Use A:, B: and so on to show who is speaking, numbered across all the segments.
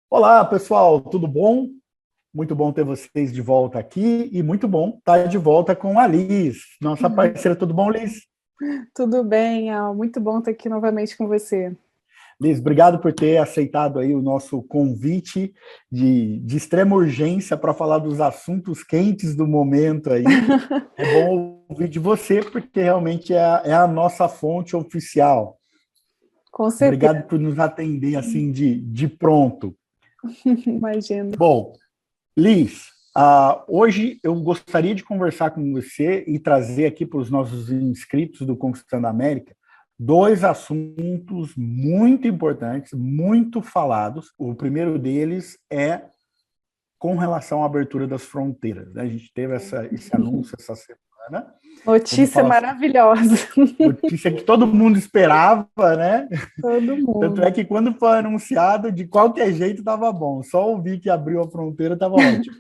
A: Olá, pessoal, tudo bom? Muito bom ter vocês de volta aqui e muito bom estar de volta com a Liz, nossa parceira. Tudo bom, Liz?
B: Tudo bem, Al? Muito bom estar aqui novamente com você.
A: Liz, obrigado por ter aceitado aí o nosso convite de extrema urgência para falar dos assuntos quentes do momento aí. É bom ouvir de você, porque realmente é a nossa fonte oficial.
B: Com certeza,
A: Obrigado por nos atender assim de pronto.
B: imagino.
A: Bom, Liz, hoje eu gostaria de conversar com você e trazer aqui para os nossos inscritos do Conquistando a América dois assuntos muito importantes, muito falados. O primeiro deles é com relação à abertura das fronteiras, né? A gente teve esse anúncio essa semana. Vamos
B: Notícia
A: falar
B: maravilhosa.
A: notícia que todo mundo esperava, né?
B: Todo
A: Tanto
B: mundo.
A: é que quando foi anunciado, de qualquer jeito estava bom. Só ouvir que abriu a fronteira estava ótimo.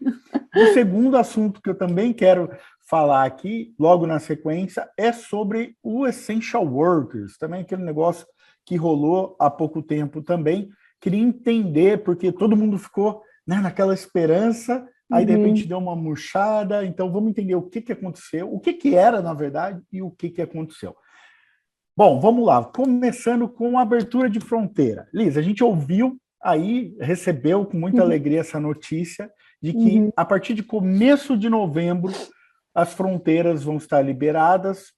A: O segundo assunto que eu também quero falar aqui, logo na sequência, é sobre o Essential Workers, também aquele negócio que rolou há pouco tempo também. Queria entender, porque todo mundo ficou, né, naquela esperança, aí de repente
B: Uhum.
A: deu uma murchada, então vamos entender o que aconteceu, o que era, na verdade, e o que aconteceu. Bom, vamos lá, começando com a abertura de fronteira. Liz, a gente ouviu aí, recebeu com muita alegria essa notícia de que
B: Uhum.
A: a partir de começo de novembro as fronteiras vão estar liberadas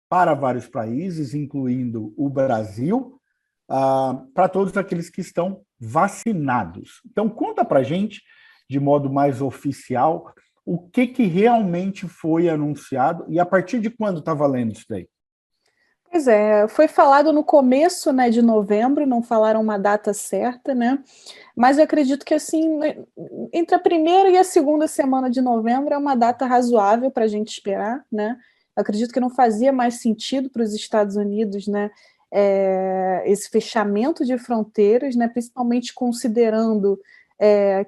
A: para vários países, incluindo o Brasil, para todos aqueles que estão vacinados. Então, conta para a gente, de modo mais oficial, o que realmente foi anunciado e a partir de quando está valendo isso daí?
B: Pois é, foi falado no começo, né, de novembro, não falaram uma data certa, né? Mas eu acredito que assim, entre a primeira e a segunda semana de novembro é uma data razoável para a gente esperar, né? Eu acredito que não fazia mais sentido para os Estados Unidos, né? Esse fechamento de fronteiras, né? Principalmente considerando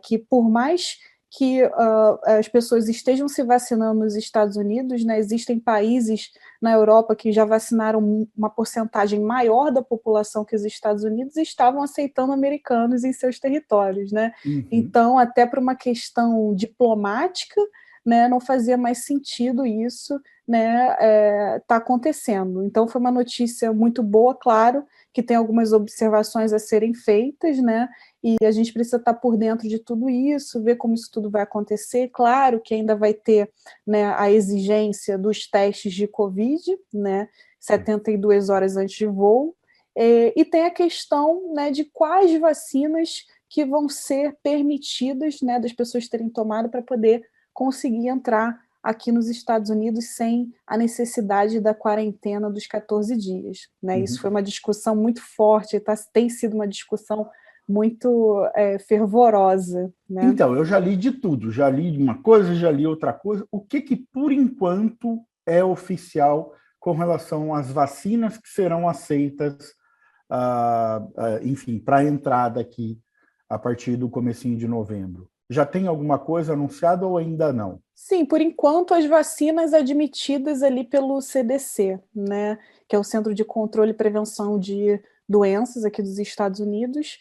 B: que por mais que as pessoas estejam se vacinando nos Estados Unidos, né? Existem países na Europa que já vacinaram uma porcentagem maior da população que os Estados Unidos e estavam aceitando americanos em seus territórios, né?
A: Uhum.
B: Então, até por uma questão diplomática, né, não fazia mais sentido isso, né, tá acontecendo. Então, foi uma notícia muito boa, claro, que tem algumas observações a serem feitas, né, e a gente precisa estar por dentro de tudo isso, ver como isso tudo vai acontecer. Claro que ainda vai ter, né, a exigência dos testes de Covid, né, 72 horas antes de voo, e tem a questão, né, de quais vacinas que vão ser permitidas, né, das pessoas terem tomado para poder conseguir entrar aqui nos Estados Unidos sem a necessidade da quarentena dos 14 dias. Né? Isso
A: Uhum.
B: foi uma discussão muito forte, tem sido uma discussão muito fervorosa. Né?
A: Então, eu já li de tudo, já li uma coisa, já li outra coisa. O que por enquanto é oficial com relação às vacinas que serão aceitas, enfim, para a entrada aqui a partir do comecinho de novembro? Já tem alguma coisa anunciada ou ainda não?
B: Sim, por enquanto as vacinas admitidas ali pelo CDC, né, que é o Centro de Controle e Prevenção de Doenças aqui dos Estados Unidos.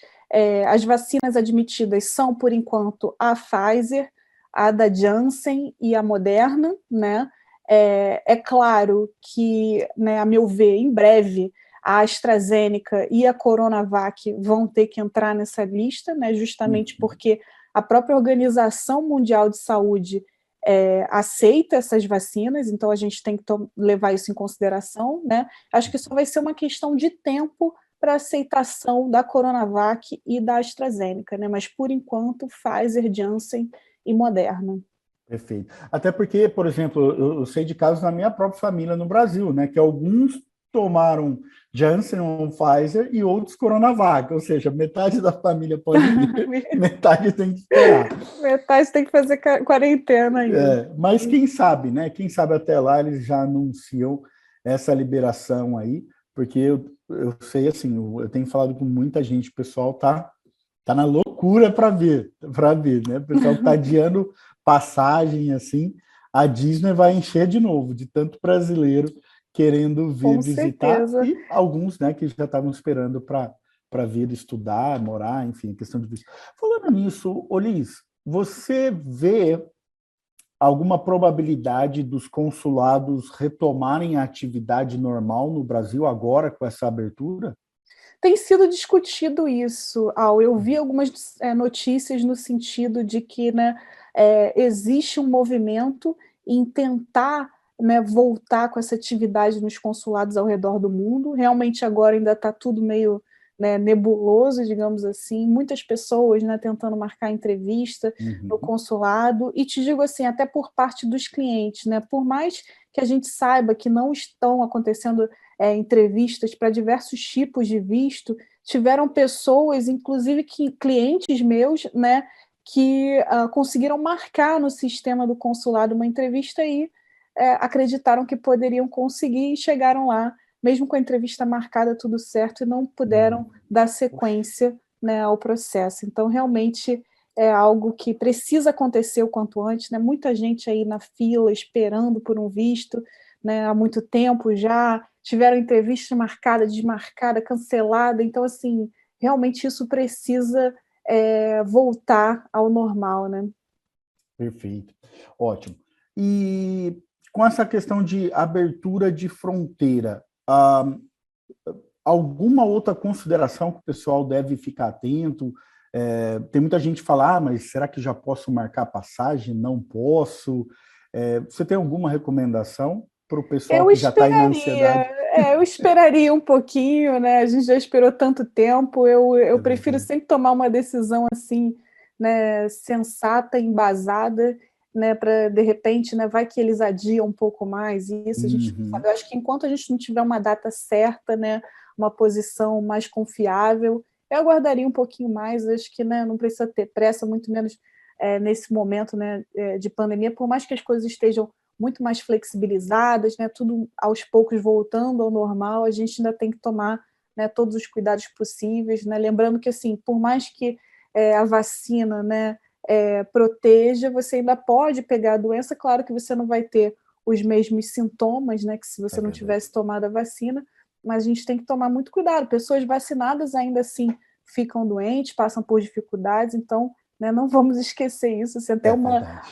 B: As vacinas admitidas são, por enquanto, a Pfizer, a da Janssen e a Moderna, né? É claro que, né, a meu ver, em breve, a AstraZeneca e a Coronavac vão ter que entrar nessa lista, né, justamente
A: Uhum.
B: porque a própria Organização Mundial de Saúde aceita essas vacinas, então a gente tem que levar isso em consideração, né? Acho que só vai ser uma questão de tempo para aceitação da Coronavac e da AstraZeneca, né? Mas por enquanto, Pfizer, Janssen e Moderna.
A: Perfeito. Até porque, por exemplo, eu sei de casos na minha própria família no Brasil, né, que alguns tomaram Janssen ou Pfizer e outros Coronavac, ou seja, metade da família pode vir, metade tem que esperar.
B: Metade tem que fazer quarentena ainda.
A: Mas quem sabe, né? Quem sabe até lá eles já anunciam essa liberação aí, porque eu sei assim, eu tenho falado com muita gente, o pessoal tá na loucura para ver, né? O pessoal que tá adiando passagem assim, a Disney vai encher de novo de tanto brasileiro querendo vir
B: Com
A: visitar
B: certeza.
A: e alguns, né, que já estavam esperando para para vir estudar, morar, enfim, questão de visto. Falando nisso, Olis, você vê alguma probabilidade dos consulados retomarem a atividade normal no Brasil agora com essa abertura?
B: Tem sido discutido isso, Al. Eu vi algumas notícias no sentido de que, né, existe um movimento em tentar, né, voltar com essa atividade nos consulados ao redor do mundo. Realmente agora ainda está tudo meio, né, nebuloso, digamos assim. Muitas pessoas, né, tentando marcar entrevista no consulado. E te digo assim, até por parte dos clientes, né, por mais que a gente saiba que não estão acontecendo entrevistas para diversos tipos de visto, tiveram pessoas, inclusive clientes meus, né, que conseguiram marcar no sistema do consulado uma entrevista e acreditaram que poderiam conseguir e chegaram lá, mesmo com a entrevista marcada, tudo certo, e não puderam dar sequência, né, ao processo. Então, realmente, é algo que precisa acontecer o quanto antes, né? Muita gente aí na fila esperando por um visto, né, há muito tempo já, tiveram entrevista marcada, desmarcada, cancelada, então, assim, realmente isso precisa voltar ao normal, né?
A: Perfeito, ótimo. E com essa questão de abertura de fronteira, alguma outra consideração que o pessoal deve ficar atento? Tem muita gente que fala, mas será que já posso marcar passagem? Não posso. Você tem alguma recomendação para o pessoal que já está aí na ansiedade?
B: Eu esperaria um pouquinho, né? A gente já esperou tanto tempo. Eu prefiro sempre tomar uma decisão assim, né, sensata, embasada, né, para de repente, né, vai que eles adiam um pouco mais. Isso a gente não sabe. Eu acho que enquanto a gente não tiver uma data certa, né, uma posição mais confiável, eu aguardaria um pouquinho mais. Acho que, né, não precisa ter pressa, muito menos nesse momento, né, de pandemia, por mais que as coisas estejam muito mais flexibilizadas, né, tudo aos poucos voltando ao normal, a gente ainda tem que tomar, né, todos os cuidados possíveis, né, lembrando que, assim, por mais que a vacina, né, proteja, você ainda pode pegar a doença, claro que você não vai ter os mesmos sintomas, né, que se você não tivesse tomado a vacina, mas a gente tem que tomar muito cuidado. Pessoas vacinadas ainda assim ficam doentes, passam por dificuldades, então, né, não vamos esquecer isso. Isso até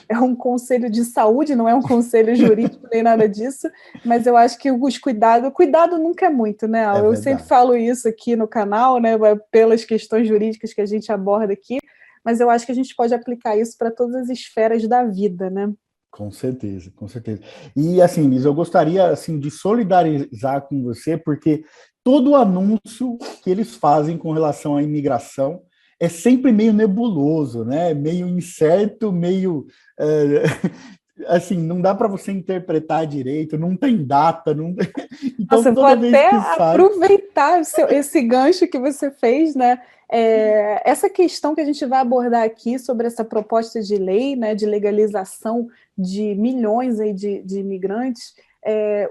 B: é um conselho de saúde, não é um conselho jurídico nem nada disso, mas eu acho que cuidado nunca é muito, né? Eu sempre falo isso aqui no canal, né, pelas questões jurídicas que a gente aborda aqui, mas eu acho que a gente pode aplicar isso para todas as esferas da vida, né?
A: Com certeza, com certeza. E, assim, Liz, eu gostaria, assim, de solidarizar com você, porque todo anúncio que eles fazem com relação à imigração é sempre meio nebuloso, né? Meio incerto, meio... assim, não dá para você interpretar direito, não tem data, não... Então,
B: nossa,
A: toda vez
B: até
A: que sai...
B: aproveitar esse gancho que você fez, né? Essa questão que a gente vai abordar aqui sobre essa proposta de lei, né, de legalização de milhões aí de imigrantes,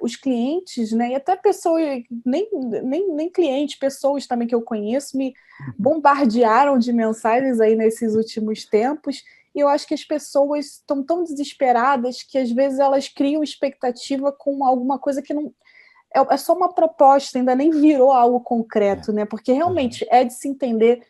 B: os clientes, né, e até pessoas, nem clientes, pessoas também que eu conheço, me bombardearam de mensagens aí nesses últimos tempos, e eu acho que as pessoas estão tão desesperadas que às vezes elas criam expectativa com alguma coisa que não... É só uma proposta, ainda nem virou algo concreto, né? Porque realmente é de se entender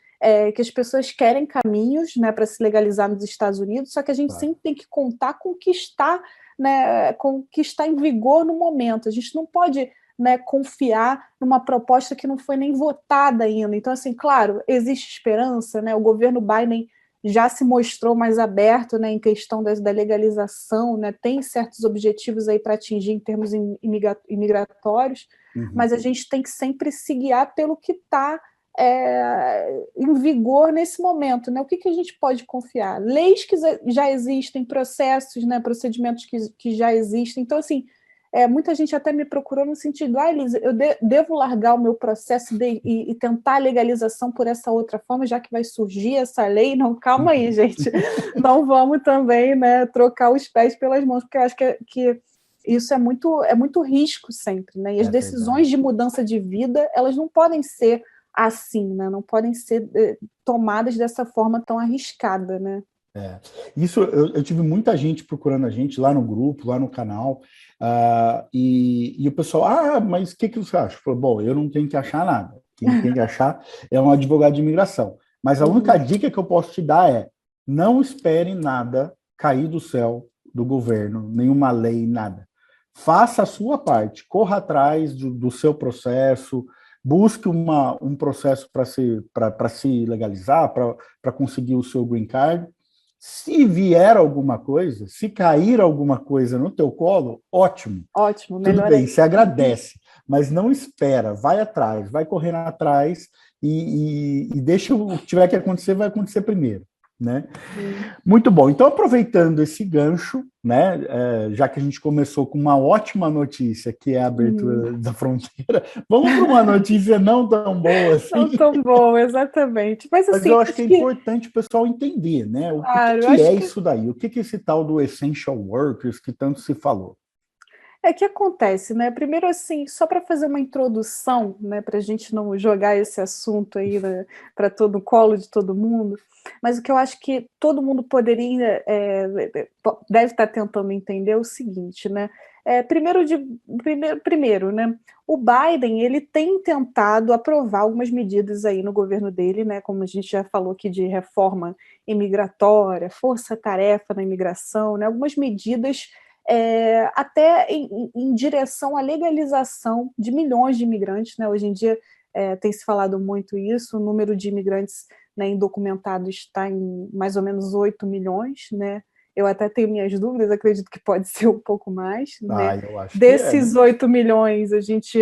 B: que as pessoas querem caminhos, né, para se legalizar nos Estados Unidos, só que a gente sempre tem que contar com o que está, né, com o que está em vigor no momento. A gente não pode, né, confiar numa proposta que não foi nem votada ainda. Então, assim, claro, existe esperança, né? O governo Biden já se mostrou mais aberto, né, em questão da legalização, né, tem certos objetivos aí para atingir em termos imigratórios, mas a gente tem que sempre se guiar pelo que está em vigor nesse momento, né? O que a gente pode confiar? Leis que já existem, processos, né, procedimentos que já existem. Então, assim, muita gente até me procurou no sentido, Elisa, eu devo largar o meu processo e tentar a legalização por essa outra forma, já que vai surgir essa lei? Não, calma aí, gente. Não vamos também, né, trocar os pés pelas mãos, porque eu acho que isso é muito risco sempre, né? E as decisões de mudança de vida, elas não podem ser assim, né? Não podem ser tomadas dessa forma tão arriscada, né?
A: Isso, eu tive muita gente procurando a gente lá no grupo, lá no canal, e o pessoal, mas o que você acha? Falei, bom, eu não tenho que achar nada. quem tem que achar é um advogado de imigração. Mas a única dica que eu posso te dar é: não espere nada cair do céu do governo, nenhuma lei, nada. Faça a sua parte, corra atrás do seu processo, busque um processo para se legalizar, para conseguir o seu green card. Se vier alguma coisa, se cair alguma coisa no teu colo, ótimo.
B: Ótimo,
A: Tudo bem, você agradece, mas não espera, vai atrás, vai correndo atrás e deixa o que tiver que acontecer, vai acontecer primeiro. Né? Muito bom. Então, aproveitando esse gancho, né, já que a gente começou com uma ótima notícia, que é a abertura da fronteira, vamos para uma notícia não tão boa assim.
B: Não tão boa, exatamente. Mas, assim,
A: eu acho que é importante o pessoal entender, né?
B: Claro,
A: o que é isso daí? O que é esse tal do essential workers que tanto se falou?
B: Que acontece, né? Primeiro, assim, só para fazer uma introdução, né, para a gente não jogar esse assunto aí, né, para todo o colo de todo mundo, mas o que eu acho que todo mundo poderia, deve estar tentando entender é o seguinte, né? Primeiro, né? O Biden, ele tem tentado aprovar algumas medidas aí no governo dele, né? Como a gente já falou aqui de reforma imigratória, força-tarefa na imigração, né? Algumas medidas até em direção à legalização de milhões de imigrantes, né? Hoje em dia tem se falado muito isso, o número de imigrantes, né, indocumentados está em mais ou menos 8 milhões, né? Eu até tenho minhas dúvidas, acredito que pode ser um pouco mais, né?
A: Eu acho
B: Desses
A: que é, né?
B: 8 milhões, a gente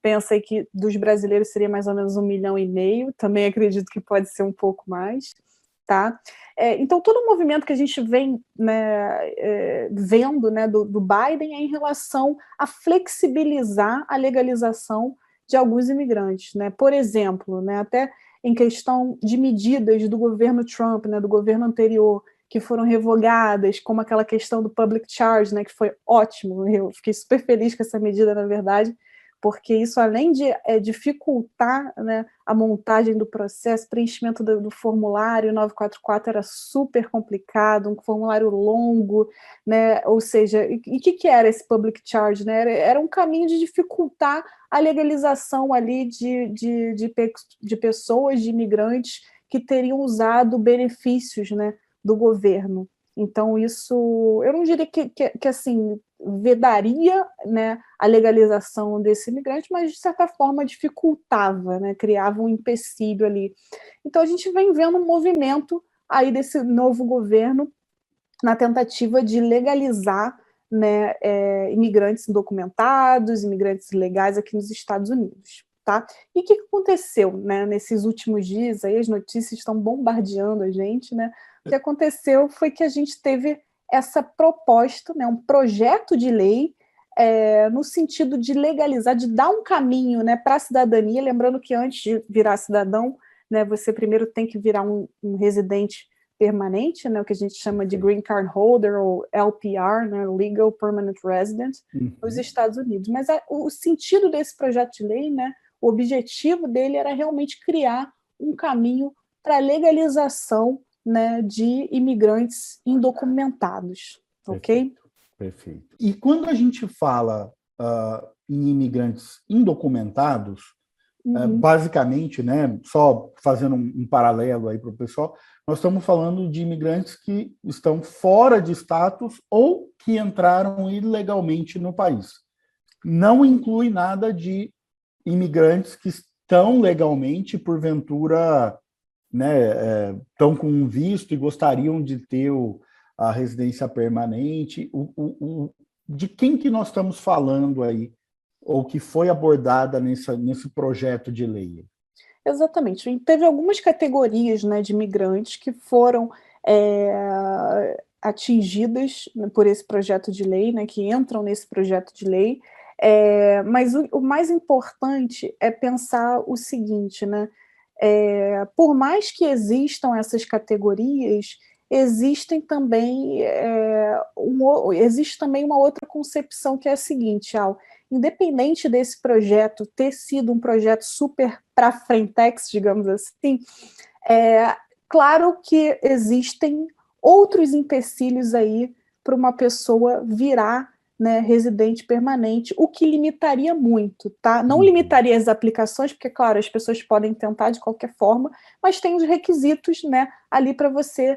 B: pensa aí que dos brasileiros seria mais ou menos 1,5 milhão, também acredito que pode ser um pouco mais, tá? Então, todo o movimento que a gente vem, né, vendo, né, do Biden é em relação a flexibilizar a legalização de alguns imigrantes, né? Por exemplo, né, até em questão de medidas do governo Trump, né, do governo anterior, que foram revogadas, como aquela questão do public charge, né, que foi ótimo, eu fiquei super feliz com essa medida, na verdade, porque isso, além de dificultar, né, a montagem do processo, preenchimento do formulário 944 era super complicado, um formulário longo, né, ou seja, e o que era esse public charge? Né? Era um caminho de dificultar a legalização ali de pessoas, de imigrantes que teriam usado benefícios, né, do governo. Então, isso, eu não diria que assim, vedaria, né, a legalização desse imigrante, mas, de certa forma, dificultava, né, criava um empecilho ali. Então, a gente vem vendo um movimento aí desse novo governo na tentativa de legalizar, né, imigrantes indocumentados, imigrantes legais aqui nos Estados Unidos. Tá? E o que aconteceu, né, nesses últimos dias? Aí as notícias estão bombardeando a gente, né? O que aconteceu foi que a gente teve essa proposta, né, um projeto de lei no sentido de legalizar, de dar um caminho, né, para a cidadania, lembrando que antes de virar cidadão, né, você primeiro tem que virar um residente permanente, né, o que a gente chama de Green Card Holder, ou LPR, né, Legal Permanent Resident, nos Estados Unidos. Mas o sentido desse projeto de lei, né, o objetivo dele era realmente criar um caminho para a legalização, né, de imigrantes indocumentados, ok?
A: Perfeito. E quando a gente fala em imigrantes indocumentados, basicamente, né, só fazendo um paralelo aí para o pessoal, nós estamos falando de imigrantes que estão fora de status ou que entraram ilegalmente no país. Não inclui nada de imigrantes que estão legalmente, porventura, né, estão com um visto e gostariam de ter a residência permanente. De quem que nós estamos falando aí, ou que foi abordada nesse projeto de lei?
B: Exatamente. E teve algumas categorias, né, de imigrantes que foram atingidas, né, por esse projeto de lei, né, que entram nesse projeto de lei, mas o mais importante é pensar o seguinte, né, por mais que existam essas categorias, existem também, existe também uma outra concepção que é a seguinte, independente desse projeto ter sido um projeto super para frentex, digamos assim, claro que existem outros empecilhos aí para uma pessoa virar, né, residente permanente, o que limitaria muito, tá? Não limitaria as aplicações, porque, claro, as pessoas podem tentar de qualquer forma, mas tem os requisitos, né, ali para você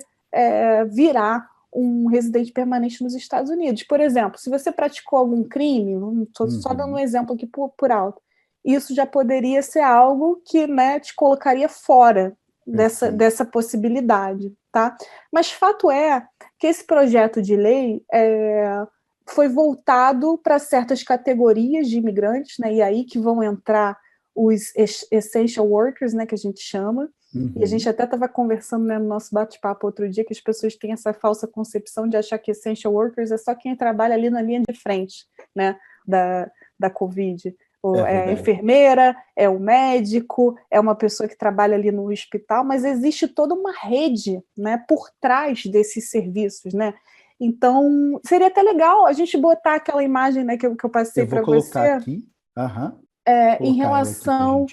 B: virar um residente permanente nos Estados Unidos. Por exemplo, se você praticou algum crime, estou só dando um exemplo aqui por alto, isso já poderia ser algo que, né, te colocaria fora dessa possibilidade, tá? Mas fato é que esse projeto de lei foi voltado para certas categorias de imigrantes, né, e aí que vão entrar os essential workers, né, que a gente chama, e a gente até estava conversando, né, no nosso bate-papo outro dia, que as pessoas têm essa falsa concepção de achar que essential workers é só quem trabalha ali na linha de frente, né, da Covid. É a enfermeira, é o médico, é uma pessoa que trabalha ali no hospital, mas existe toda uma rede, né, por trás desses serviços, né? Então, seria até legal a gente botar aquela imagem, né, que eu passei para você.
A: Eu vou colocar aqui.
B: Em relação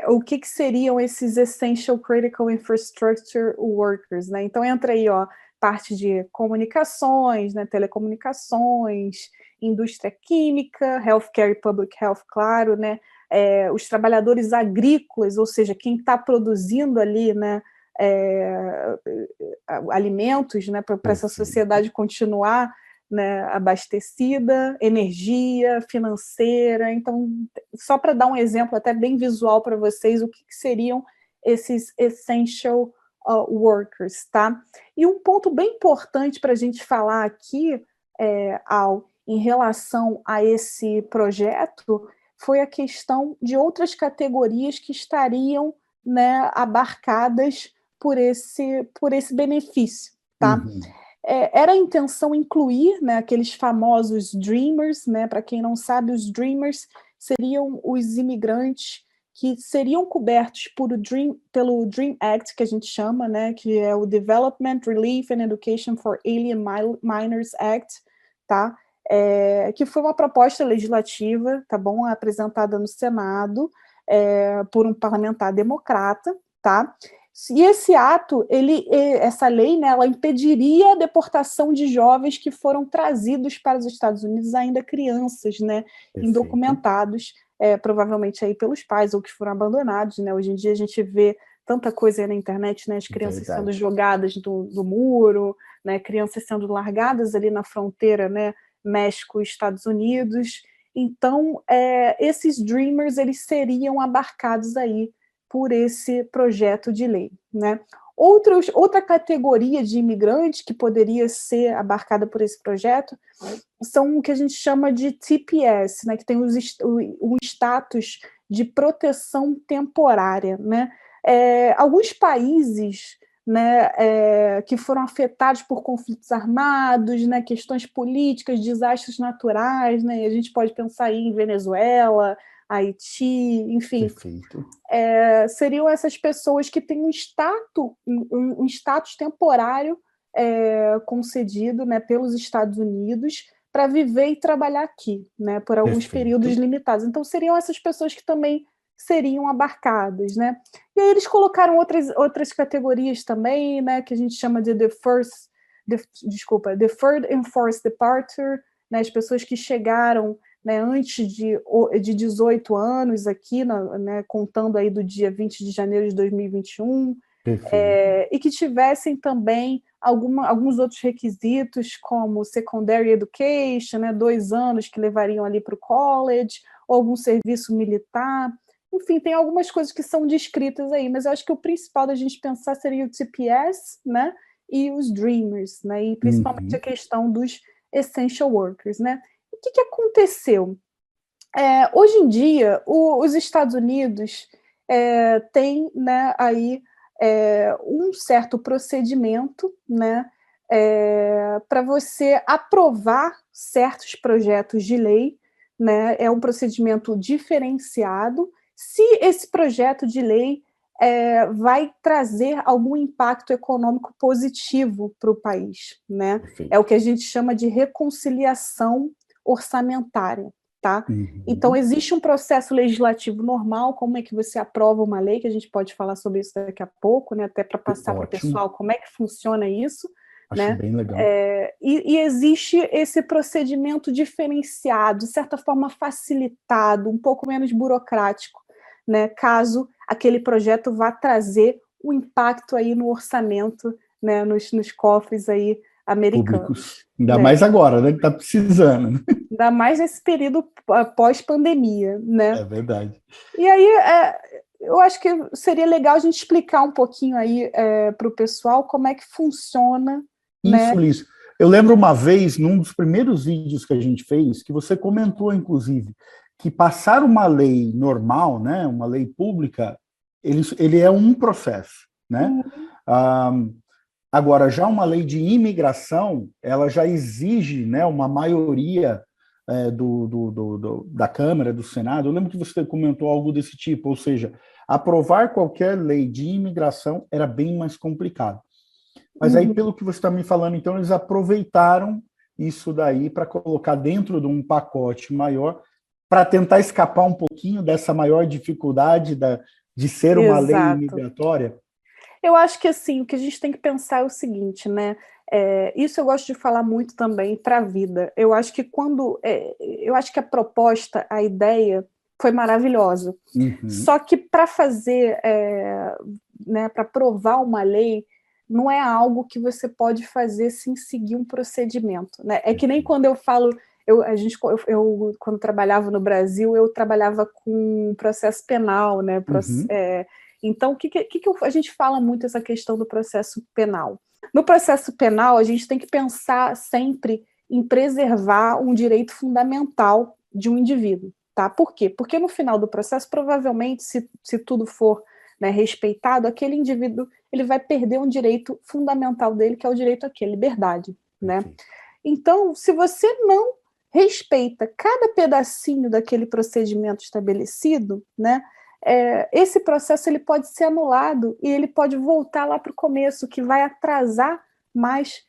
B: o que seriam esses Essential Critical Infrastructure Workers, né? Então entra aí, ó, parte de comunicações, né, telecomunicações, indústria química, healthcare e public health, claro, né? Os trabalhadores agrícolas, ou seja, quem está produzindo ali, né, alimentos, né, para essa sociedade continuar, né, abastecida, energia, financeira. Então, só para dar um exemplo até bem visual para vocês, o que seriam esses essential workers, tá? E um ponto bem importante para a gente falar aqui, em relação a esse projeto, foi a questão de outras categorias que estariam, né, abarcadas por esse benefício, tá? Era a intenção incluir, né, aqueles famosos Dreamers, né? Para quem não sabe, os Dreamers seriam os imigrantes que seriam cobertos pelo Dream Act, que a gente chama, né, que é o Development, Relief and Education for Alien Minors Act, tá? Que foi uma proposta legislativa, tá bom, apresentada no Senado por um parlamentar democrata, tá? E esse ato, essa lei, né, ela impediria a deportação de jovens que foram trazidos para os Estados Unidos ainda crianças, né, indocumentados, provavelmente aí pelos pais ou que foram abandonados, né? Hoje em dia a gente vê tanta coisa aí na internet, né, as crianças sendo jogadas do muro, né, crianças sendo largadas ali na fronteira, né, México e Estados Unidos. Então, esses Dreamers, eles seriam abarcados aí por esse projeto de lei, né? Outra categoria de imigrantes que poderia ser abarcada por esse projeto são o que a gente chama de TPS, né? Que tem um status de proteção temporária, né? Alguns países, né, que foram afetados por conflitos armados, né, questões políticas, desastres naturais, né? A gente pode pensar aí em Venezuela, Haiti, enfim, seriam essas pessoas que têm um status temporário concedido, né, pelos Estados Unidos para viver e trabalhar aqui, né, por alguns períodos limitados. Então, seriam essas pessoas que também seriam abarcadas, né? E aí eles colocaram outras categorias também, né, que a gente chama de Deferred Enforced Departure, né, as pessoas que chegaram, né, antes de 18 anos aqui, né, contando aí do dia 20 de janeiro de 2021, e que tivessem também alguns outros requisitos, como secondary education, né, 2 anos que levariam ali para o college, ou algum serviço militar. Enfim, tem algumas coisas que são descritas aí, mas eu acho que o principal da gente pensar seria o TPS, né, e os Dreamers, né, e principalmente a questão dos essential workers, né. O que aconteceu? Hoje em dia, os Estados Unidos têm, né, aí um certo procedimento, né, para você aprovar certos projetos de lei, né, é um procedimento diferenciado. Se esse projeto de lei vai trazer algum impacto econômico positivo para o país, né? É o que a gente chama de reconciliação orçamentária, tá? Então, existe um processo legislativo normal, como é que você aprova uma lei, que a gente pode falar sobre isso daqui a pouco, né? Até para passar para o pessoal como é que funciona isso,
A: Acho bem legal.
B: E existe esse procedimento diferenciado, de certa forma facilitado, um pouco menos burocrático, né, caso aquele projeto vá trazer um impacto aí no orçamento, né, nos cofres aí americanos.
A: Públicos. Ainda mais agora, né, que está precisando. Né?
B: Ainda mais nesse período pós-pandemia, né?
A: É verdade.
B: E aí, eu acho que seria legal a gente explicar um pouquinho aí para o pessoal como é que funciona.
A: Isso,
B: Né?
A: Liz. Eu lembro uma vez, num dos primeiros vídeos que a gente fez, que você comentou, inclusive, que passar uma lei normal, né, uma lei pública, ele é um processo, né? Agora, já uma lei de imigração, ela já exige, né, uma maioria da Câmara, do Senado. Eu lembro que você comentou algo desse tipo, ou seja, aprovar qualquer lei de imigração era bem mais complicado. Mas aí, pelo que você está me falando, então, eles aproveitaram isso daí para colocar dentro de um pacote maior, para tentar escapar um pouquinho dessa maior dificuldade de ser uma lei imigratória.
B: Eu acho que, assim, o que a gente tem que pensar é o seguinte, né? Isso eu gosto de falar muito também para a vida. Eu acho que eu acho que a proposta, a ideia foi maravilhosa. Só que para fazer, né, para aprovar uma lei, não é algo que você pode fazer sem seguir um procedimento, né? É que nem quando eu falo, eu quando trabalhava no Brasil, eu trabalhava com processo penal, né? Então, a gente fala muito essa questão do processo penal? No processo penal, a gente tem que pensar sempre em preservar um direito fundamental de um indivíduo, tá? Por quê? Porque no final do processo, provavelmente, se tudo for, né, respeitado, aquele indivíduo ele vai perder um direito fundamental dele, que é o direito à liberdade, né? Então, se você não respeita cada pedacinho daquele procedimento estabelecido, né, esse processo ele pode ser anulado e ele pode voltar lá para o começo, que vai atrasar mais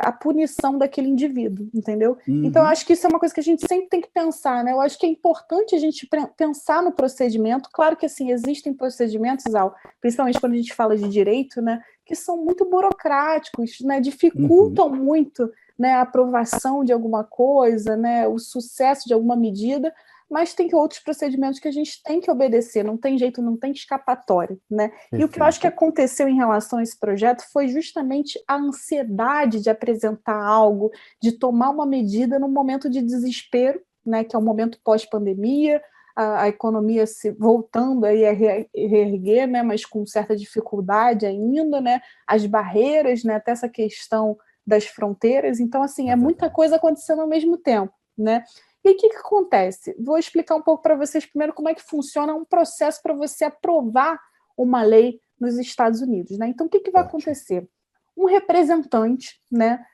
B: a punição daquele indivíduo, entendeu? Então, eu acho que isso é uma coisa que a gente sempre tem que pensar, né? Eu acho que é importante a gente pensar no procedimento. Claro que, assim, existem procedimentos, Al, principalmente quando a gente fala de direito, né, que são muito burocráticos, né, dificultam muito, né, a aprovação de alguma coisa, né, o sucesso de alguma medida, mas tem outros procedimentos que a gente tem que obedecer, não tem jeito, não tem escapatória, né? E o que eu acho que aconteceu em relação a esse projeto foi justamente a ansiedade de apresentar algo, de tomar uma medida num momento de desespero, né, que é o momento pós-pandemia, a economia se voltando aí a reerguer, né, mas com certa dificuldade ainda, né, as barreiras, né, até essa questão das fronteiras. Então, assim, é muita coisa acontecendo ao mesmo tempo, né? E o que acontece? Vou explicar um pouco para vocês primeiro como é que funciona um processo para você aprovar uma lei nos Estados Unidos, né? Então, o que vai acontecer? Um representante, né,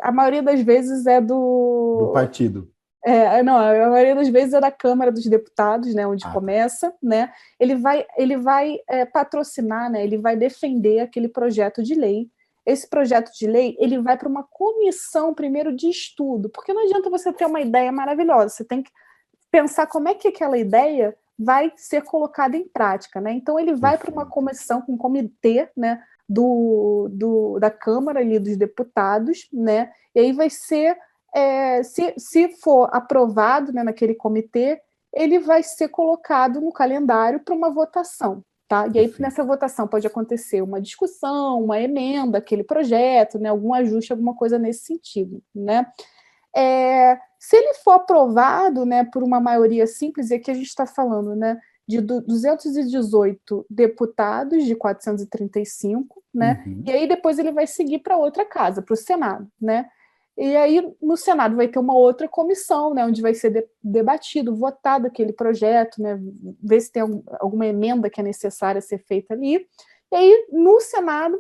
B: a maioria das vezes é do
A: partido.
B: Não, a maioria das vezes é da Câmara dos Deputados, né, onde começa, né? Ele vai patrocinar, né? Ele vai defender aquele projeto de lei. Esse projeto de lei ele vai para uma comissão primeiro de estudo, porque não adianta você ter uma ideia maravilhosa, você tem que pensar como é que aquela ideia vai ser colocada em prática, né? Então ele vai para uma comissão, um comitê, né, da Câmara ali dos Deputados, né? E aí vai ser se for aprovado, né, naquele comitê, ele vai ser colocado no calendário para uma votação. Tá? E aí, nessa votação, pode acontecer uma discussão, uma emenda àquele projeto, né, algum ajuste, alguma coisa nesse sentido. Né? Se ele for aprovado, né, por uma maioria simples, e aqui a gente está falando, né, de 218 deputados de 435, né, e aí depois ele vai seguir para outra casa, para o Senado. Né? E aí, no Senado, vai ter uma outra comissão, né, onde vai ser debatido, votado aquele projeto, né, ver se tem alguma emenda que é necessária ser feita ali. E aí, no Senado,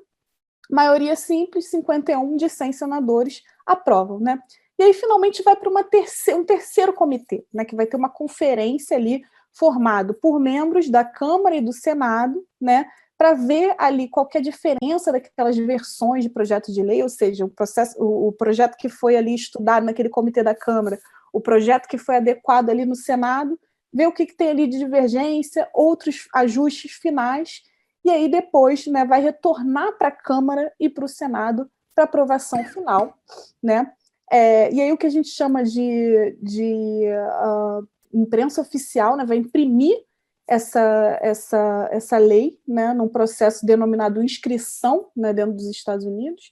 B: maioria simples, 51 de 100 senadores aprovam. Né? E aí, finalmente, vai para um terceiro comitê, né, que vai ter uma conferência ali, formado por membros da Câmara e do Senado, né, para ver ali qual que é a diferença daquelas versões de projeto de lei, ou seja, o projeto que foi ali estudado naquele comitê da Câmara, o projeto que foi adequado ali no Senado, ver o que tem ali de divergência, outros ajustes finais, e aí depois, né, vai retornar para a Câmara e para o Senado para aprovação final, né? E aí o que a gente chama de imprensa oficial, né, vai imprimir essa lei, né, num processo denominado inscrição, né, dentro dos Estados Unidos,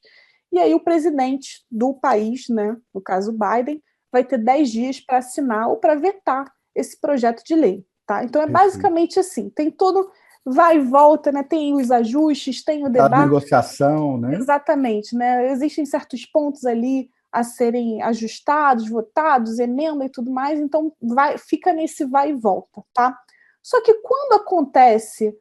B: e aí o presidente do país, né, no caso Biden, vai ter 10 dias para assinar ou para vetar esse projeto de lei. Tá? Então é basicamente assim, tem todo vai e volta, né, tem os ajustes, tem o debate.
A: A negociação, né?
B: Exatamente, né? Existem certos pontos ali a serem ajustados, votados, emenda e tudo mais, então fica nesse vai e volta, tá? Só que quando acontece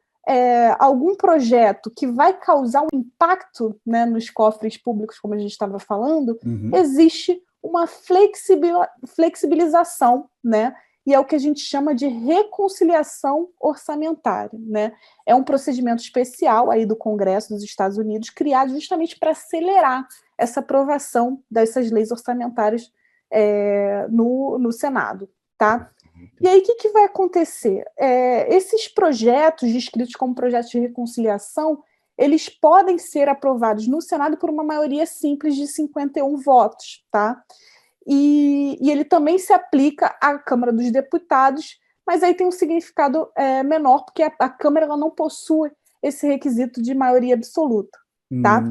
B: algum projeto que vai causar um impacto, né, nos cofres públicos, como a gente estava falando, existe uma flexibilização, né? E é o que a gente chama de reconciliação orçamentária, né? É um procedimento especial aí do Congresso dos Estados Unidos, criado justamente para acelerar essa aprovação dessas leis orçamentárias no Senado, tá? E aí, o que vai acontecer? Esses projetos descritos como projetos de reconciliação, eles podem ser aprovados no Senado por uma maioria simples de 51 votos, tá? E ele também se aplica à Câmara dos Deputados, mas aí tem um significado menor, porque a Câmara ela não possui esse requisito de maioria absoluta, tá?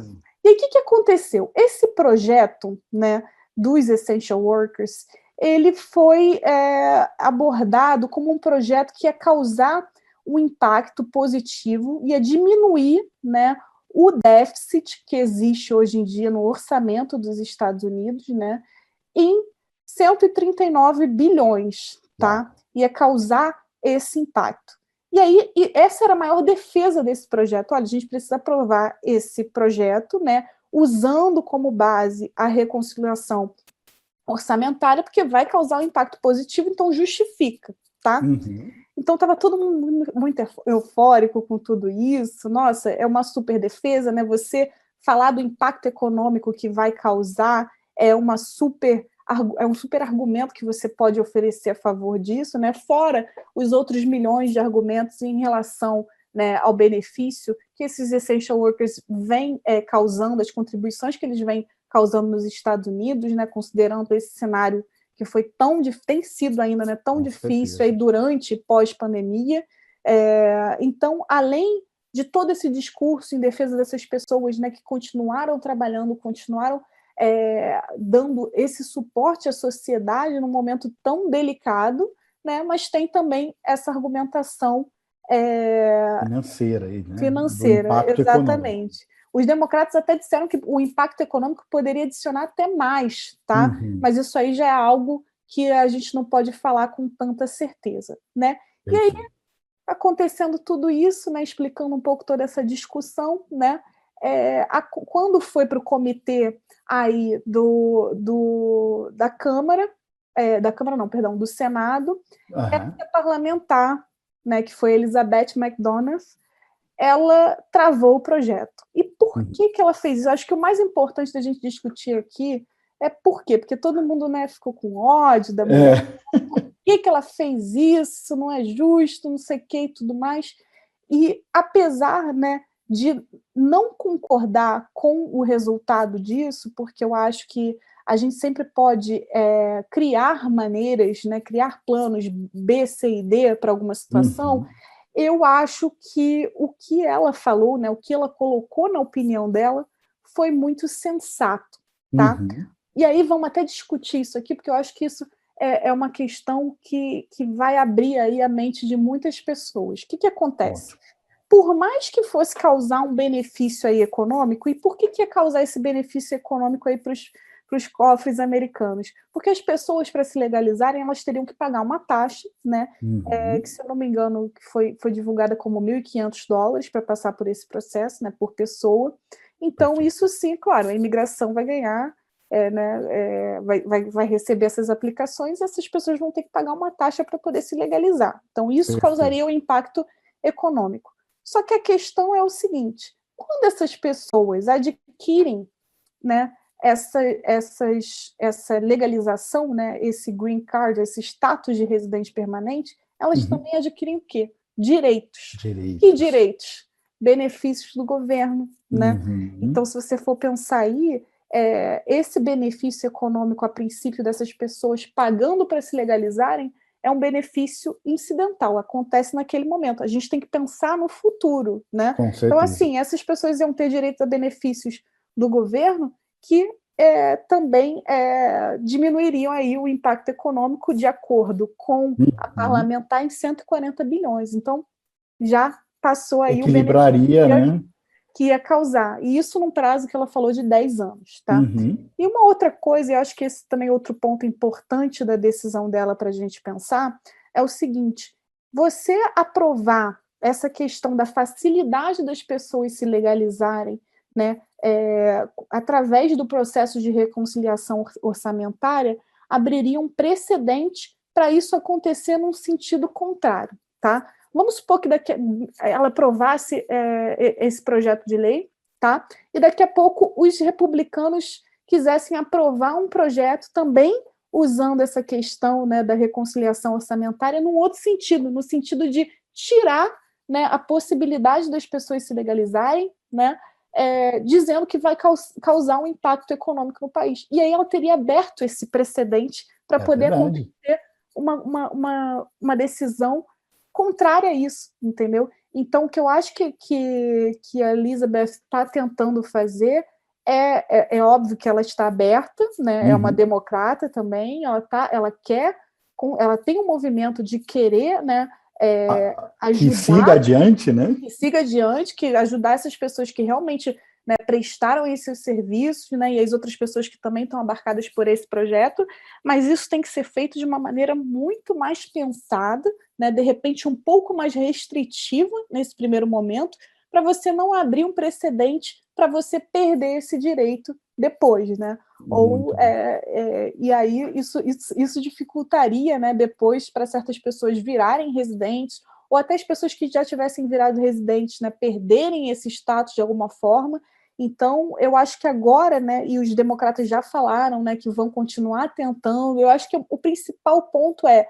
B: E aí, o que aconteceu? Esse projeto, né, dos Essential Workers, ele foi abordado como um projeto que ia causar um impacto positivo, ia diminuir, né, o déficit que existe hoje em dia no orçamento dos Estados Unidos, né, em 139 bilhões, tá? Ia causar esse impacto. E aí, essa era a maior defesa desse projeto. Olha, a gente precisa aprovar esse projeto, né, usando como base a reconciliação orçamentária, porque vai causar um impacto positivo, então justifica, tá? Então estava todo mundo muito eufórico com tudo isso. Nossa, é uma super defesa, né? Você falar do impacto econômico que vai causar é um super argumento que você pode oferecer a favor disso, né? Fora os outros milhões de argumentos em relação, né, ao benefício que esses essential workers vêm causando, as contribuições que eles vêm causando nos Estados Unidos, né, considerando esse cenário que foi tem sido ainda, né, tão difícil aí durante e pós-pandemia. Então, além de todo esse discurso em defesa dessas pessoas, né, que continuaram trabalhando, continuaram dando esse suporte à sociedade num momento tão delicado, né, mas tem também essa argumentação
A: financeira, aí, né?
B: Financeira,
A: do impacto
B: exatamente.
A: Econômico.
B: Os democratas até disseram que o impacto econômico poderia adicionar até mais, tá? Mas isso aí já é algo que a gente não pode falar com tanta certeza, né? E aí, acontecendo tudo isso, né, explicando um pouco toda essa discussão, né, quando foi para o comitê aí da Câmara, do Senado, essa parlamentar, né, que foi Elizabeth McDonald, ela travou o projeto. E por que ela fez isso? Acho que o mais importante da gente discutir aqui é por quê? Porque todo mundo, né, ficou com ódio da mulher. Por que ela fez isso? Não é justo, não sei o que e tudo mais. E apesar, né, de não concordar com o resultado disso, porque eu acho que a gente sempre pode criar maneiras, né, criar planos B, C e D para alguma situação, eu acho que o que ela falou, né, o que ela colocou na opinião dela, foi muito sensato, tá? E aí vamos até discutir isso aqui, porque eu acho que isso é uma questão que vai abrir aí a mente de muitas pessoas. O que acontece? Por mais que fosse causar um benefício aí econômico, e por que ia causar esse benefício econômico aí para os cofres americanos? Porque as pessoas, para se legalizarem, elas teriam que pagar uma taxa, né? Que, se eu não me engano, foi divulgada como $1.500 para passar por esse processo, né, por pessoa. Então, isso sim, claro, a imigração vai ganhar, vai receber essas aplicações, e essas pessoas vão ter que pagar uma taxa para poder se legalizar. Então, isso causaria um impacto econômico. Só que a questão é o seguinte: quando essas pessoas adquirem, né, essa legalização, né, esse green card, esse status de residente permanente, elas também adquirem o quê? Direitos. Que direitos? benefícios do governo, né?
A: Uhum.
B: Então, se você for pensar aí, esse benefício econômico, a princípio, dessas pessoas pagando para se legalizarem, é um benefício incidental, acontece naquele momento. A gente tem que pensar no futuro, né?
A: Com
B: Então,
A: certeza.
B: assim, essas pessoas iam ter direito a benefícios do governo que também diminuiriam aí o impacto econômico de acordo com a
A: Uhum.
B: parlamentar em 140 bilhões. Então, já passou aí o benefício
A: Equilibraria, né?
B: que ia causar. E isso num prazo que ela falou de 10 anos, tá?
A: Uhum.
B: E uma outra coisa, e eu acho que esse também é outro ponto importante da decisão dela para a gente pensar, é o seguinte: você aprovar essa questão da facilidade das pessoas se legalizarem, né, através do processo de reconciliação orçamentária, abriria um precedente para isso acontecer num sentido contrário, tá? Vamos supor que ela aprovasse esse projeto de lei, tá? E daqui a pouco os republicanos quisessem aprovar um projeto também usando essa questão, né, da reconciliação orçamentária num outro sentido, no sentido de tirar, né, a possibilidade das pessoas se legalizarem, né, dizendo que vai causar um impacto econômico no país. E aí ela teria aberto esse precedente para
A: É
B: poder
A: verdade.
B: acontecer uma decisão contrária a isso, entendeu? Então, o que eu acho que a Elizabeth está tentando fazer é óbvio que ela está aberta, né? É uma
A: Uhum.
B: democrata também, ela quer, ela tem um movimento de querer, né,
A: Que siga
B: ajudar,
A: adiante, né?
B: que siga adiante, que ajudar essas pessoas que realmente, né, prestaram esses serviços, né, e as outras pessoas que também estão abarcadas por esse projeto, mas isso tem que ser feito de uma maneira muito mais pensada, né, de repente um pouco mais restritiva nesse primeiro momento, para você não abrir um precedente para você perder esse direito depois, né?
A: Muito bom.
B: E aí isso dificultaria, né, depois para certas pessoas virarem residentes, ou até as pessoas que já tivessem virado residentes, né, perderem esse status de alguma forma. Então, eu acho que agora, né, e os democratas já falaram, né, que vão continuar tentando, eu acho que o principal ponto é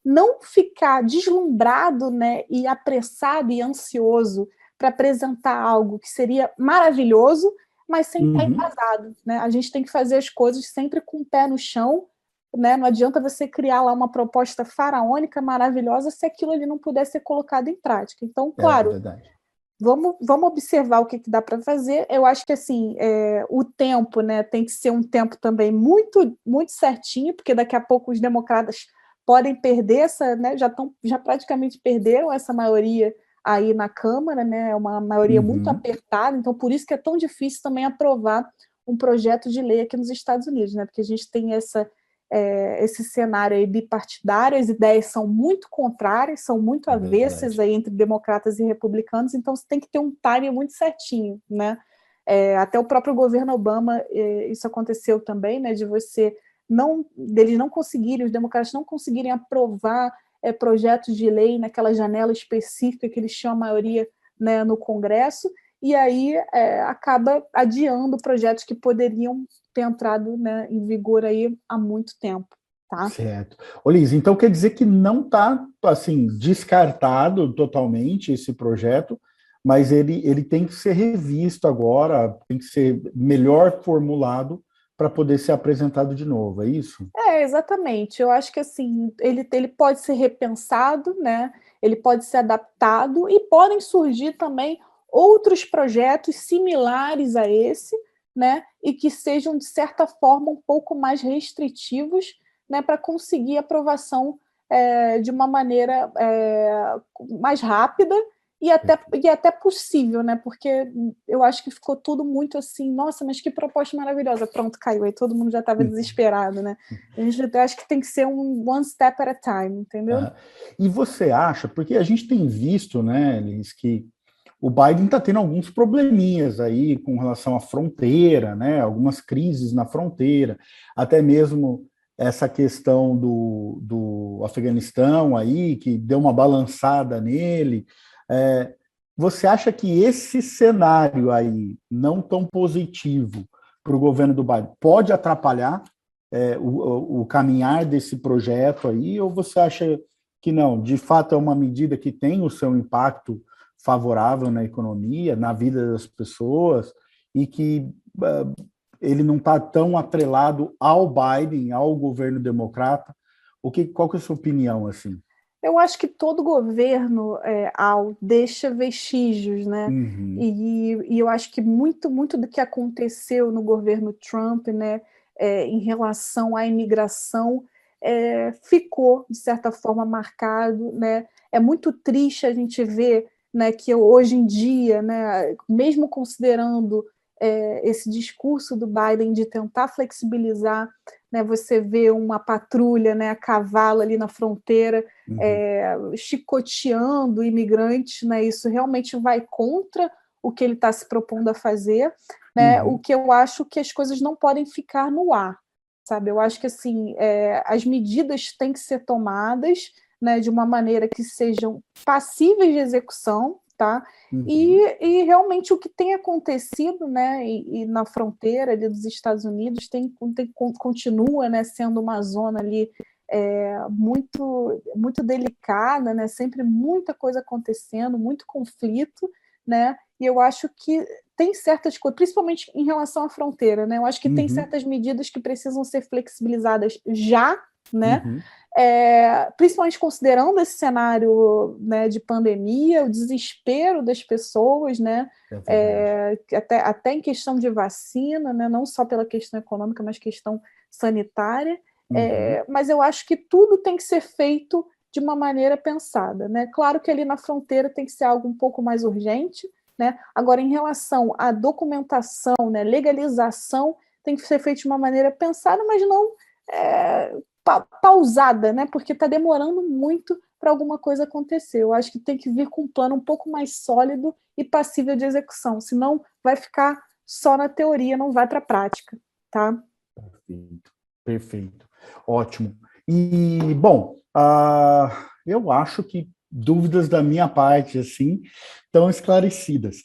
B: não ficar deslumbrado, né, e apressado e ansioso para apresentar algo que seria maravilhoso, mas sem estar
A: Uhum.
B: embasado, né? A gente tem que fazer as coisas sempre com o pé no chão, né? Não adianta você criar lá uma proposta faraônica, maravilhosa, se aquilo ali não puder ser colocado em prática. Então,
A: É
B: claro,
A: verdade.
B: vamos observar o que dá para fazer. Eu acho que assim, o tempo, né, tem que ser um tempo também muito, muito certinho, porque daqui a pouco os democratas podem perder essa, né, já praticamente perderam essa maioria aí na Câmara, né, é uma maioria muito
A: Uhum.
B: apertada, então por isso que é tão difícil também aprovar um projeto de lei aqui nos Estados Unidos, né, porque a gente tem esse cenário aí bipartidário, as ideias são muito contrárias, são muito
A: É
B: avessas
A: verdade.
B: aí entre democratas e republicanos, então você tem que ter um timing muito certinho, né? Até o próprio governo Obama, isso aconteceu também, né? Deles não conseguirem, os democratas não conseguirem aprovar projetos de lei naquela janela específica que eles tinham a maioria, né, no Congresso, e aí acaba adiando projetos que poderiam ter entrado, né, em vigor aí há muito tempo, tá?
A: Certo. Ô, Liz, então quer dizer que não está assim descartado totalmente esse projeto, mas ele tem que ser revisto agora, tem que ser melhor formulado para poder ser apresentado de novo, é isso?
B: Exatamente. Eu acho que assim, ele pode ser repensado, né? Ele pode ser adaptado e podem surgir também outros projetos similares a esse, né? E que sejam, de certa forma, um pouco mais restritivos, né? Para conseguir aprovação de uma maneira mais rápida e até possível, né? Porque eu acho que ficou tudo muito assim, nossa, mas que proposta maravilhosa. Pronto, caiu. Aí todo mundo já estava desesperado, né? A gente acho que tem que ser um one step at a time, entendeu?
A: Aham. E você acha, porque a gente tem visto, né, Liz, que o Biden está tendo alguns probleminhas aí com relação à fronteira, né, algumas crises na fronteira, até mesmo essa questão do Afeganistão aí, que deu uma balançada nele. É, você acha que esse cenário aí, não tão positivo para o governo do Biden, pode atrapalhar o caminhar desse projeto aí, ou você acha que não, de fato é uma medida que tem o seu impacto favorável na economia, na vida das pessoas, e que ele não está tão atrelado ao Biden, ao governo democrata. Qual que é a sua opinião, assim?
B: Eu acho que todo governo deixa vestígios, né?
A: Uhum.
B: E eu acho que muito do que aconteceu no governo Trump, né, em relação à imigração, ficou, de certa forma, marcado, né? É muito triste a gente ver, né, que hoje em dia, né, mesmo considerando esse discurso do Biden de tentar flexibilizar, né, você vê uma patrulha, né, a cavalo ali na fronteira, chicoteando imigrantes, né, isso realmente vai contra o que ele está se propondo a fazer, né, o que eu acho que as coisas não podem ficar no ar, sabe? Eu acho que assim, as medidas têm que ser tomadas, né, de uma maneira que sejam passíveis de execução, tá? E realmente o que tem acontecido, né, e na fronteira ali dos Estados Unidos continua, né, sendo uma zona ali muito delicada, né, sempre muita coisa acontecendo, muito conflito, né? E eu acho que tem certas coisas, principalmente em relação à fronteira, né? Eu acho que tem certas medidas que precisam ser flexibilizadas já, né? Principalmente considerando esse cenário, né, de pandemia, o desespero das pessoas, né? Até em questão de vacina, né? Não só pela questão econômica, mas questão sanitária. Mas eu acho que tudo tem que ser feito de uma maneira pensada, né? Claro que ali na fronteira tem que ser algo um pouco mais urgente, né? Agora, em relação à documentação, né, legalização, tem que ser feito de uma maneira pensada, mas não pausada, né? Porque está demorando muito para alguma coisa acontecer. Eu acho que tem que vir com um plano um pouco mais sólido e passível de execução, senão vai ficar só na teoria, não vai para a prática, tá?
A: Perfeito. Ótimo. E, bom, eu acho que dúvidas da minha parte, assim, estão esclarecidas.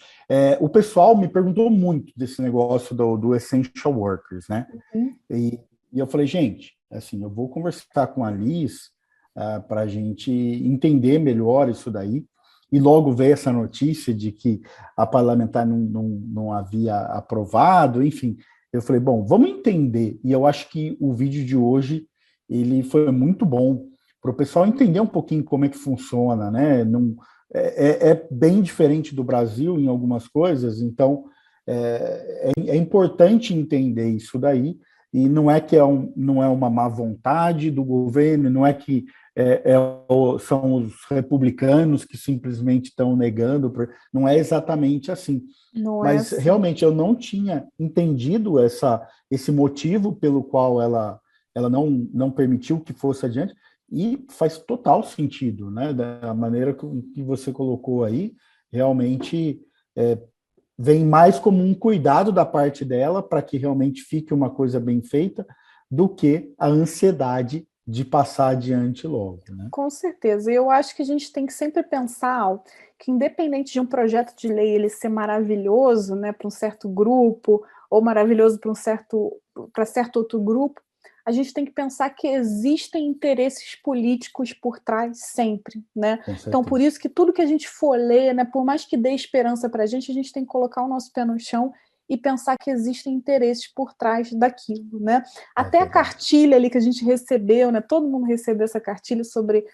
A: O pessoal me perguntou muito desse negócio do Essential Workers, né? E eu falei, gente, assim, eu vou conversar com a Liz para a gente entender melhor isso daí, e logo veio essa notícia de que a parlamentar não havia aprovado, enfim. Eu falei, bom, vamos entender. E eu acho que o vídeo de hoje ele foi muito bom para o pessoal entender um pouquinho como é que funciona, né? É bem diferente do Brasil em algumas coisas, então é importante entender isso daí, e não é que não é uma má vontade do governo, não é que são os republicanos que simplesmente estão negando, não é exatamente assim. Mas
B: assim.
A: realmente eu não tinha entendido esse motivo pelo qual ela não permitiu que fosse adiante, e faz total sentido, né? Da maneira que você colocou aí, realmente vem mais como um cuidado da parte dela para que realmente fique uma coisa bem feita, do que a ansiedade de passar adiante logo, né?
B: Com certeza. Eu acho que a gente tem que sempre pensar que, independente de um projeto de lei ele ser maravilhoso, né, para um certo grupo, ou maravilhoso para certo outro grupo, a gente tem que pensar que existem interesses políticos por trás sempre, né? Então, por isso que tudo que a gente for ler, né, por mais que dê esperança para a gente tem que colocar o nosso pé no chão e pensar que existem interesses por trás daquilo, né? Até a cartilha ali que a gente recebeu, né? Todo mundo recebeu essa cartilha sobre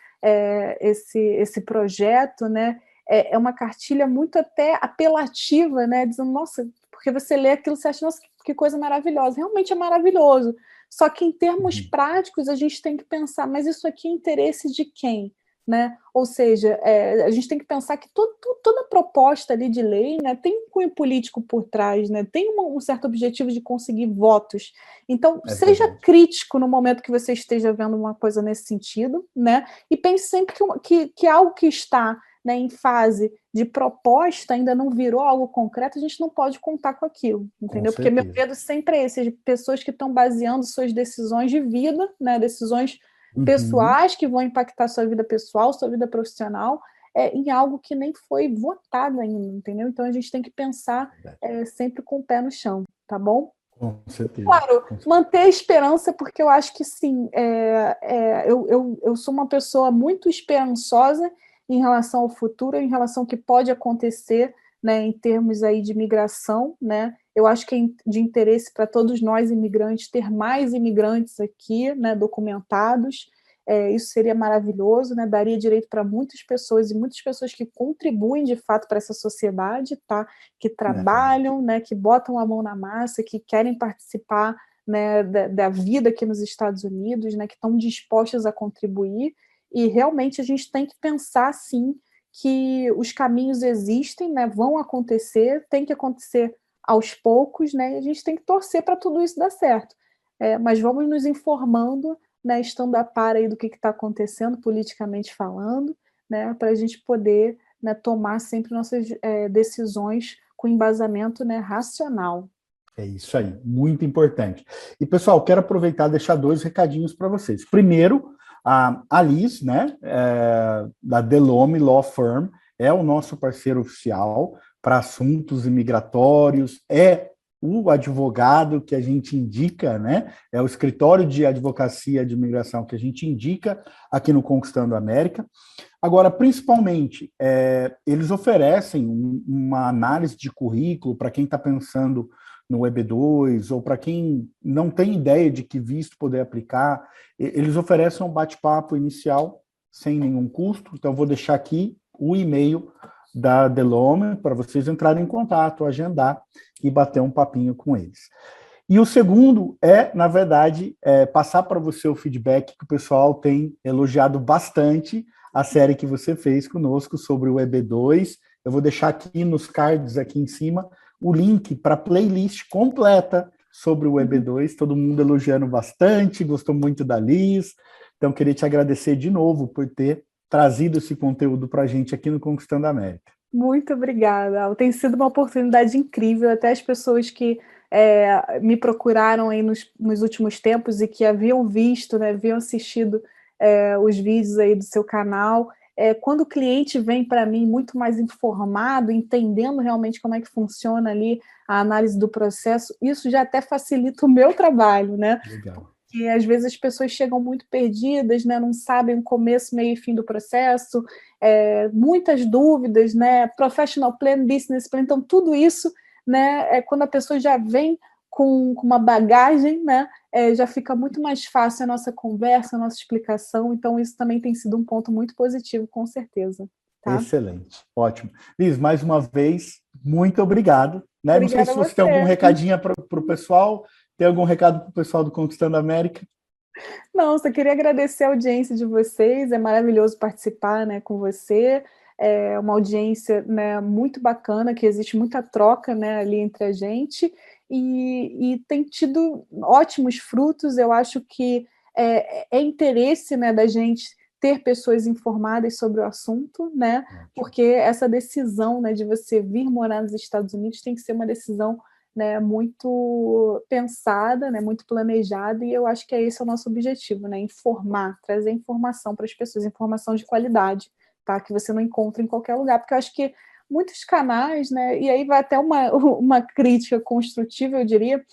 B: esse projeto, né? É uma cartilha muito até apelativa, né? Dizendo, nossa, porque você lê aquilo, você acha, nossa, que coisa maravilhosa. Realmente é maravilhoso. Só que em termos práticos a gente tem que pensar, mas isso aqui é interesse de quem? Né? Ou seja, a gente tem que pensar que toda proposta ali de lei, né, tem um cunho político por trás, né, tem um certo objetivo de conseguir votos. Então, seja crítico no momento que você esteja vendo uma coisa nesse sentido, né, e pense sempre que algo que está, né, em fase de proposta ainda não virou algo concreto, a gente não pode contar com aquilo, entendeu? Porque meu medo sempre é esse, de pessoas que estão baseando suas decisões de vida, né, decisões pessoais que vão impactar sua vida pessoal, sua vida profissional, em algo que nem foi votado ainda, entendeu? Então a gente tem que pensar sempre com o pé no chão, tá bom?
A: Com certeza.
B: Claro, manter a esperança, porque eu acho que sim, eu sou uma pessoa muito esperançosa em relação ao futuro, em relação ao que pode acontecer, né, em termos aí de migração, né? Eu acho que é de interesse para todos nós imigrantes ter mais imigrantes aqui, né, documentados. Isso seria maravilhoso, né? Daria direito para muitas pessoas e muitas pessoas que contribuem de fato para essa sociedade, tá? Que trabalham, né? Que botam a mão na massa, que querem participar, né, da vida aqui nos Estados Unidos, né? Que estão dispostas a contribuir. E realmente a gente tem que pensar, sim, que os caminhos existem, né? Vão acontecer, tem que acontecer aos poucos, né? E a gente tem que torcer para tudo isso dar certo. Mas vamos nos informando, né, estando a par aí do que está acontecendo politicamente falando, né, para a gente poder, né, tomar sempre nossas decisões com embasamento, né, racional.
A: É isso aí, muito importante. E, pessoal, quero aproveitar e deixar 2 recadinhos para vocês. Primeiro, a Liz, né, da Delome Law Firm, é o nosso parceiro oficial para assuntos imigratórios, é o advogado que a gente indica, né? É o escritório de advocacia de imigração que a gente indica aqui no Conquistando a América. Agora, principalmente, eles oferecem uma análise de currículo para quem está pensando no EB2, ou para quem não tem ideia de que visto poder aplicar. Eles oferecem um bate-papo inicial sem nenhum custo. Então, vou deixar aqui o e-mail da Delome para vocês entrarem em contato, agendar e bater um papinho com eles. E o segundo na verdade, passar para você o feedback que o pessoal tem elogiado bastante a série que você fez conosco sobre o EB2. Eu vou deixar aqui nos cards aqui em cima o link para a playlist completa sobre o EB2, todo mundo elogiando bastante, gostou muito da Liz. Então, queria te agradecer de novo por ter trazido esse conteúdo para a gente aqui no Conquistando a América.
B: Muito obrigada. Tem sido uma oportunidade incrível. Até as pessoas que me procuraram aí nos últimos tempos e que haviam visto, né, haviam assistido os vídeos aí do seu canal, quando o cliente vem para mim muito mais informado, entendendo realmente como é que funciona ali a análise do processo, isso já até facilita o meu trabalho, né?
A: Legal.
B: Porque às vezes as pessoas chegam muito perdidas, né? Não sabem o começo, meio e fim do processo, muitas dúvidas, né? Professional plan, business plan, então tudo isso, né? Quando a pessoa já vem com uma bagagem, né? Já fica muito mais fácil a nossa conversa, a nossa explicação, então isso também tem sido um ponto muito positivo, com certeza. Tá?
A: Excelente, ótimo. Liz, mais uma vez, muito obrigado. Né? Não sei se você tem algum recadinho para o pessoal. Tem algum recado para o pessoal do Conquistando a América?
B: Não, só queria agradecer a audiência de vocês, é maravilhoso participar, né, com você, é uma audiência, né, muito bacana, que existe muita troca, né, ali entre a gente, e tem tido ótimos frutos. Eu acho que é interesse, né, da gente ter pessoas informadas sobre o assunto, né, porque essa decisão, né, de você vir morar nos Estados Unidos tem que ser uma decisão, né, muito pensada, né, muito planejada, e eu acho que esse é o nosso objetivo, né, informar, trazer informação para as pessoas, informação de qualidade, tá, que você não encontra em qualquer lugar, porque eu acho que muitos canais, né, e aí vai até uma crítica construtiva, eu diria,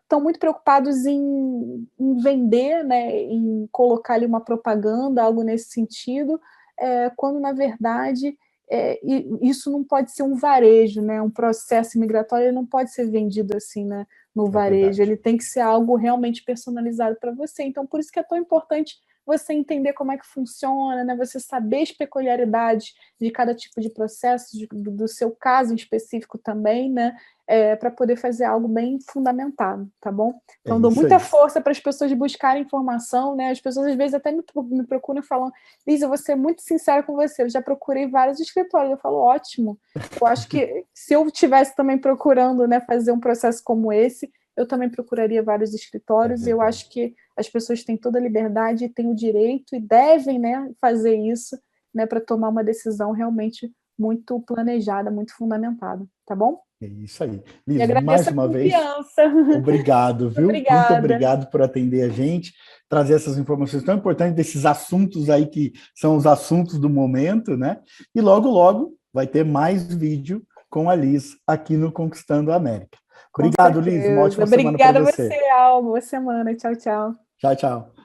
B: estão muito preocupados em vender, né, em colocar ali uma propaganda, algo nesse sentido, quando, na verdade, isso não pode ser um varejo, né, um processo migratório, ele não pode ser vendido assim, né, no varejo, ele tem que ser algo realmente personalizado para você. Então, por isso que é tão importante você entender como é que funciona, né, você saber as peculiaridades de cada tipo de processo, do seu caso em específico também, né, para poder fazer algo bem fundamentado, tá bom? Então, dou muita força para as pessoas buscarem informação, né? As pessoas às vezes até me procuram e falam: Liz, eu vou ser muito sincera com você, eu já procurei vários escritórios. Eu falo: ótimo. Eu acho que se eu estivesse também procurando, né, fazer um processo como esse, eu também procuraria vários escritórios, e eu acho que as pessoas têm toda a liberdade e têm o direito e devem, né, fazer isso, né, para tomar uma decisão realmente muito planejada, muito fundamentada, tá bom?
A: É isso aí. Liz, mais uma vez, obrigado, viu?
B: Obrigada.
A: Muito obrigado por atender a gente, trazer essas informações tão importantes desses assuntos aí que são os assuntos do momento, né? E logo, logo vai ter mais vídeo com a Liz aqui no Conquistando a América. Obrigado, Liz. Uma ótima semana para você.
B: Obrigada a você, Al. Boa semana. Tchau, tchau.
A: Tchau, tchau.